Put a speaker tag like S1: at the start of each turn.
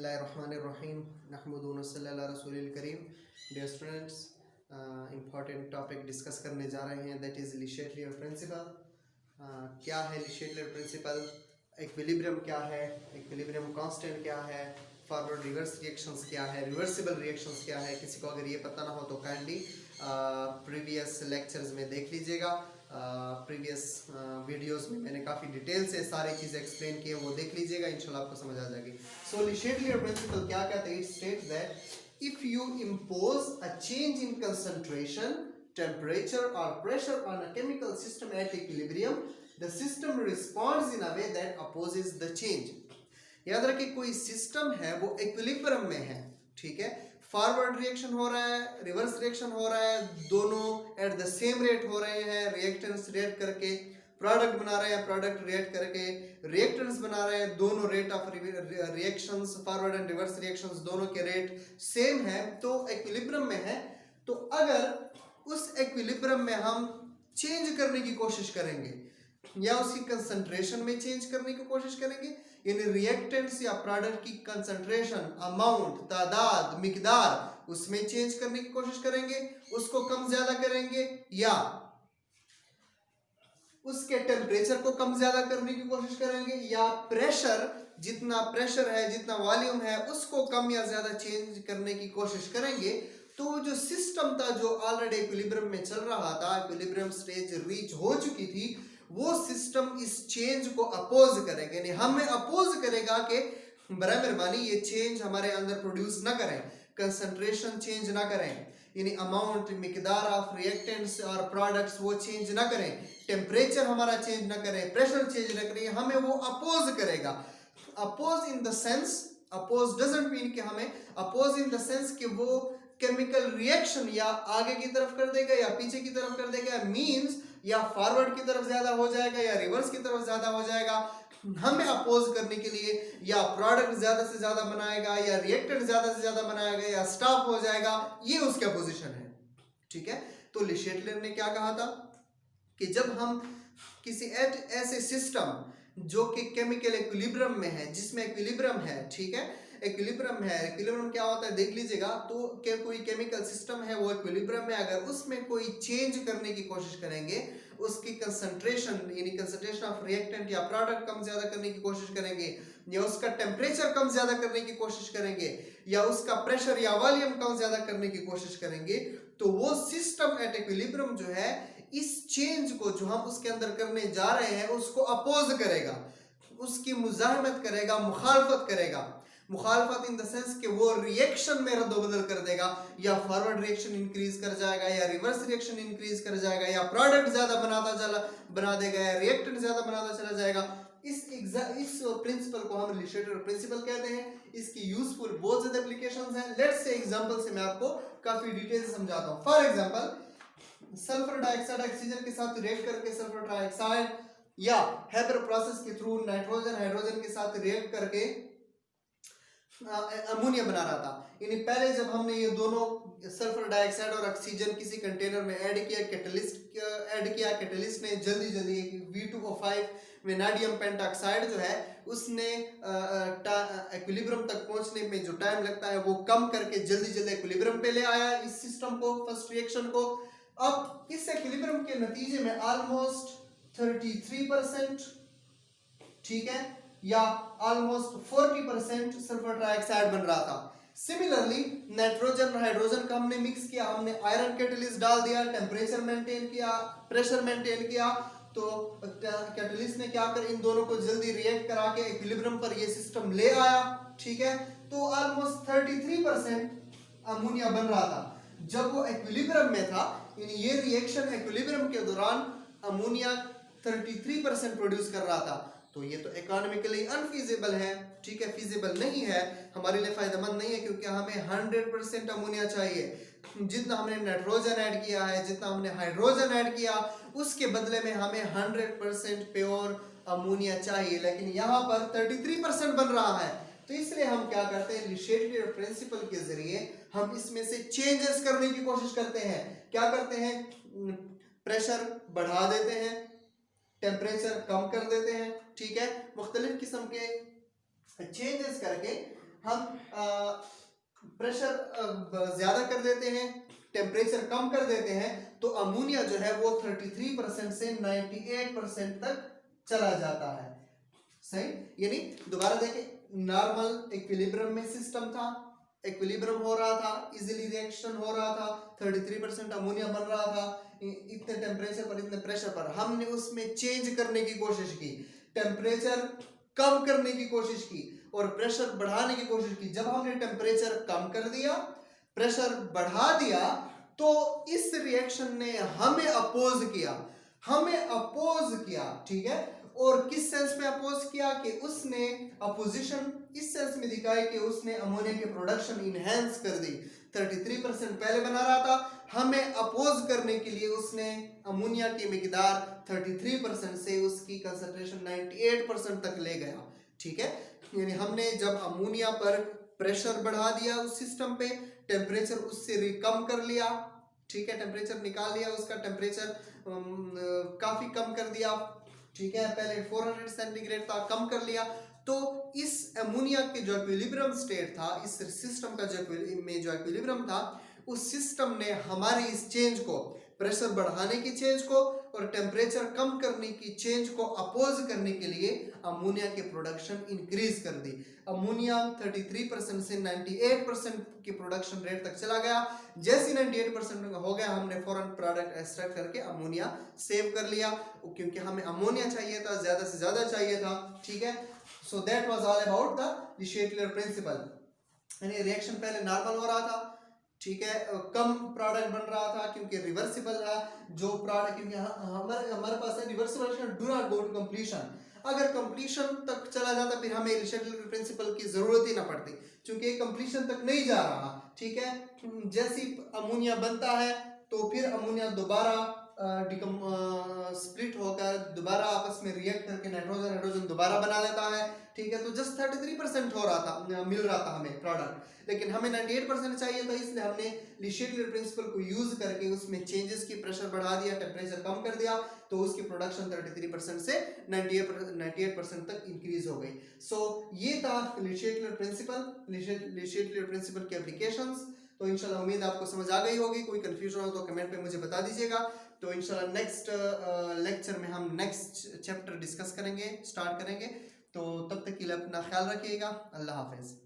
S1: बिस्मिल्लाहिर्रहमानिर्रहीम नहमदुहु व नसल्ली अला रसूलिल करीम। Dear students, important topic discuss करने जा रहे हैं, that is Le Chatelier principle. क्या है ली शेटलियर प्रिंसिपल, इक्विलिब्रियम क्या है, इक्विलिब्रियम कांस्टेंट क्या है, फॉरवर्ड रिवर्स रिएक्शंस क्या है, रिवर्सिबल रिएक्शंस क्या है। किसी को अगर ये पता ना हो तो काइंडली प्रीवियस लेक्चर्स में देख लीजिएगा। प्रीवियस वीडियोस में मैंने काफ़ी डिटेल से सारी चीज़ें एक्सप्लेन की है, वो देख लीजिएगा, इंशाल्लाह आपको समझ आ जाएगी। सो ली शेटलियर प्रिंसिपल क्या कहते हैं? It states that if you impose a change in concentration, temperature or pressure on a chemical system at equilibrium, the system responds in a way that opposes the change. याद रखिए, कोई system है वो equilibrium में है, ठीक है, forward reaction हो रहा है, रिवर्स रिएक्शन हो रहा है, दोनों एट द सेम रेट हो रहे हैं, रिएक्टेंट्स रिएक्ट करके प्रोडक्ट बना रहे हैं, प्रोडक्ट रिएक्ट करके रिएक्टेंट्स बना रहे हैं, दोनों rate of reactions forward and reverse reactions दोनों के रेट सेम है, तो इक्विलिब्रियम में है। तो अगर उस इक्विलिब्रियम में हम चेंज करने की कोशिश करेंगे या उसकी कंसंट्रेशन में चेंज करने की कोशिश करेंगे, यानी रिएक्टेंट्स या प्रोडक्ट की कंसंट्रेशन, अमाउंट, तादाद, मिकदार उसमें चेंज करने की कोशिश करेंगे, उसको कम ज्यादा करेंगे, या उसके टेम्परेचर को कम ज्यादा करने की कोशिश करेंगे, या प्रेशर, जितना प्रेशर है, जितना वॉल्यूम है, उसको कम या ज्यादा चेंज करने की कोशिश करेंगे, तो जो सिस्टम था जो ऑलरेडी इक्विलिब्रियम में चल रहा था, इक्विलिब्रियम स्टेज रीच हो चुकी थी, वो सिस्टम इस चेंज को अपोज करेगा, यानी हमें अपोज करेगा कि बराए मेहरबानी ये चेंज हमारे अंदर प्रोड्यूस ना करें, कंसंट्रेशन चेंज ना करें, यानी अमाउंट, मिकदार ऑफ रिएक्टेंट्स और प्रोडक्ट्स वो चेंज ना करें, टेम्परेचर हमारा चेंज ना करें, प्रेशर चेंज ना करें, हमें वो अपोज करेगा। Oppose in the sense, oppose doesn't mean कि हमें, अपोज इन द सेंस कि वो केमिकल रिएक्शन या आगे की तरफ कर देगा या पीछे की तरफ कर देगा, मींस या फॉरवर्ड की तरफ ज्यादा हो जाएगा या रिवर्स की तरफ ज्यादा हो जाएगा, हमें अपोज करने के लिए, या प्रोडक्ट ज्यादा से ज्यादा बनाएगा या रिएक्टेंट ज्यादा से ज्यादा बनाएगा या स्टॉप हो जाएगा, ये उसका पोजीशन है, ठीक है। तो ली शेटलियर ने क्या कहा था कि जब हम किसी ऐसे सिस्टम जो कि केमिकल इक्विलिब्रियम में है, जिसमें इक्विलिब्रियम है, ठीक है, इक्विलिब्रियम है, इक्विलिब्रियम क्या होता है देख लीजिएगा, तो क्या कोई केमिकल सिस्टम है वो इक्विलिब्रियम में, अगर उसमें कोई चेंज करने की कोशिश करेंगे, उसकी कंसंट्रेशन यानी कंसंट्रेशन ऑफ रिएक्टेंट या प्रोडक्ट कम ज्यादा करने की कोशिश करेंगे, या उसका टेम्परेचर कम ज्यादा करने की कोशिश करेंगे, या उसका प्रेशर या वॉल्यूम कम ज्यादा करने की कोशिश करेंगे, तो वो सिस्टम एट इक्विलिब्रियम जो है इस चेंज को जो हम उसके अंदर करने जा रहे हैं उसको अपोज करेगा, उसकी मुजाहमत करेगा, मुखालफत करेगा। मुखालफत इन द सेंस कि वो रिएक्शन में रद्दबदल कर देगा, या फॉरवर्ड रिएक्शन इंक्रीज कर जाएगा या रिवर्स रिएक्शन इंक्रीज कर जाएगा, या प्रोडक्ट ज्यादा बना देगा या रिएक्टेंट ज्यादा बनाता चला जाएगा। इस प्रिंसिपल को हम ली शेटलियर प्रिंसिपल कहते हैं। इसकी यूजफुल बहुत ज्यादा एप्लीकेशंस हैं। लेट्स से एग्जांपल से मैं आपको काफी डिटेल से समझाता हूं। For example, sulphur dioxide oxygen के साथ रिएक्ट करके सल्फर डाइऑक्साइड, या हेबर प्रोसेस के थ्रू नाइट्रोजन हाइड्रोजन के साथ रिएक्ट करके अमोनिया बना रहा था। यानी पहले जब हमने ये दोनों सल्फर डाइऑक्साइड और ऑक्सीजन किसी कंटेनर में ऐड किया, कैटलिस्ट ऐड किया, कैटलिस्ट ने जल्दी जल्दी V2O5 वेनाडियम पेंटॉक्साइड जो है उसने इक्विलिब्रियम तक पहुंचने में जो टाइम लगता है वो कम करके जल्दी जल्दी इक्विलिब्रियम पे ले आया इस सिस्टम को, फर्स्ट रिएक्शन को। अब इस इक्विलिब्रियम के नतीजे में ऑलमोस्ट 33%, ठीक है, या ऑलमोस्ट 40% सल्फर डाइऑक्साइड बन रहा था। सिमिलरली नाइट्रोजन हाइड्रोजन का हमने मिक्स किया, हमने आयरन कैटलिस्ट डाल दिया, टेम्परेचर मेंटेन किया, प्रेशर मेंटेन किया, तो कैटलिस्ट ने क्या कर इन दोनों को जल्दी रिएक्ट करा के इक्विलिब्रियम पर ये सिस्टम ले आया, ठीक है। तो ऑलमोस्ट 33% अमोनिया बन रहा था जब वो इक्विलिब्रियम में था, यानी ये रिएक्शन इक्विलिब्रियम के दौरान अमोनिया 33% प्रोड्यूस कर रहा था। तो ये तो इकोनॉमिकली अनफीजिबल है, ठीक है, फीजिबल नहीं है, हमारे लिए फायदेमंद नहीं है, क्योंकि हमें 100% अमोनिया चाहिए। जितना हमने नाइट्रोजन ऐड किया है, जितना हमने हाइड्रोजन ऐड किया, उसके बदले में हमें 100% प्योर अमोनिया चाहिए, लेकिन यहाँ पर 33% बन रहा है। तो इसलिए हम क्या करते हैं, ली शेटलियर प्रिंसिपल के जरिए हम इसमें से चेंजेस करने की कोशिश करते हैं। क्या करते हैं, प्रेशर बढ़ा देते हैं, टेम्परेचर कम कर देते हैं, ठीक है, मुख्तलिफ किस्म के चेंजेस करके हम प्रेशर ज्यादा कर देते हैं, टेम्परेचर कम कर देते हैं, तो अमोनिया जो है वो 33% से 98% तक चला जाता है। सही, यानी दोबारा देखें, नॉर्मल इक्विलिब्रियम में सिस्टम था, इक्विलिब्रियम हो रहा था, इजीली रिएक्शन हो रहा था, 33% अमोनिया बन रहा था, इतने टेम्परेचर पर, इतने प्रेशर पर। हमने उसमें चेंज करने की कोशिश की, टेम्परेचर कम करने की कोशिश की और प्रेशर बढ़ाने की कोशिश की। जब हमने टेम्परेचर कम कर दिया, प्रेशर बढ़ा दिया, तो इस रिएक्शन ने हमें अपोज किया, ठीक है। और किस सेंस में अपोज किया कि उसने अपोजिशन इस सेंस में दिखाई कि उसने अमोनिया की प्रोडक्शन इनहेंस कर दी। 33% पहले बना रहा था, हमें अपोज करने के लिए उसने अमोनिया की मिकदार 33% से उसकी कंसंट्रेशन 98% तक ले गया, ठीक है। यानी हमने जब अमोनिया पर प्रेशर बढ़ा दिया उस सिस्टम पे, टेम्परेचर उससे कम कर लिया, ठीक है, टेम्परेचर निकाल लिया, उसका टेम्परेचर काफी कम कर दिया, ठीक है, पहले 400 सेंटीग्रेड था, कम कर लिया। तो इस अमोनिया के जो इक्विलिब्रियम स्टेट था, इस सिस्टम का जो इक्विलिब्रियम था, उस सिस्टम ने हमारे इस चेंज को, प्रेशर बढ़ाने की चेंज को और टेम्परेचर कम करने की चेंज को अपोज करने के लिए अमोनिया की प्रोडक्शन इंक्रीज कर दी। अमोनिया 33% से 98% की प्रोडक्शन रेट तक चला गया। जैसे 98% हो गया, हमने फौरन प्रोडक्ट एक्सट्रैक्ट करके अमोनिया सेव कर लिया, क्योंकि हमें अमोनिया चाहिए था, ज्यादा से ज्यादा चाहिए था, ठीक है। So that was all about the Le Chatelier principle. यानी रिएक्शन पहले नॉर्मल हो रहा था, ठीक है, कम प्रोडक्ट बन रहा था क्योंकि रिवर्सिबल था जो प्रोडक्ट, क्योंकि हमारे पास है reversible, do not go to completion. अगर कंप्लीशन तक चला जाता फिर हमें Le Chatelier प्रिंसिपल की जरूरत ही ना पड़ती, क्योंकि कंप्लीशन तक नहीं जा रहा, ठीक है। जैसी अमोनिया बनता है तो फिर अमोनिया दोबारा स्प्लिट होकर दोबारा आपस में रिएक्ट करके नाइट्रोजन हाइड्रोजन दोबारा बना देता है, ठीक है। तो जस्ट 33% हो रहा था, मिल रहा था हमें प्रोडक्ट, लेकिन हमें 98% चाहिए था, इसलिए हमने Le Chatelier प्रिंसिपल को यूज करके उसमें चेंजेस की, प्रेशर बढ़ा दिया, टेम्परेचर कम कर दिया, तो उसकी प्रोडक्शन 33% से 98% तक इंक्रीज हो गई। सो ये था Le Chatelier principle, Le Chatelier principle की एप्लीकेशंस। तो इंशाल्लाह उम्मीद आपको समझ आ गई होगी। कोई कंफ्यूजन हो तो कमेंट पे मुझे बता दीजिएगा। तो इंशाल्लाह नेक्स्ट लेक्चर में हम नेक्स्ट चैप्टर डिस्कस करेंगे, स्टार्ट करेंगे। तो तब तक के लिए अपना ख्याल रखिएगा। अल्लाह हाफिज़।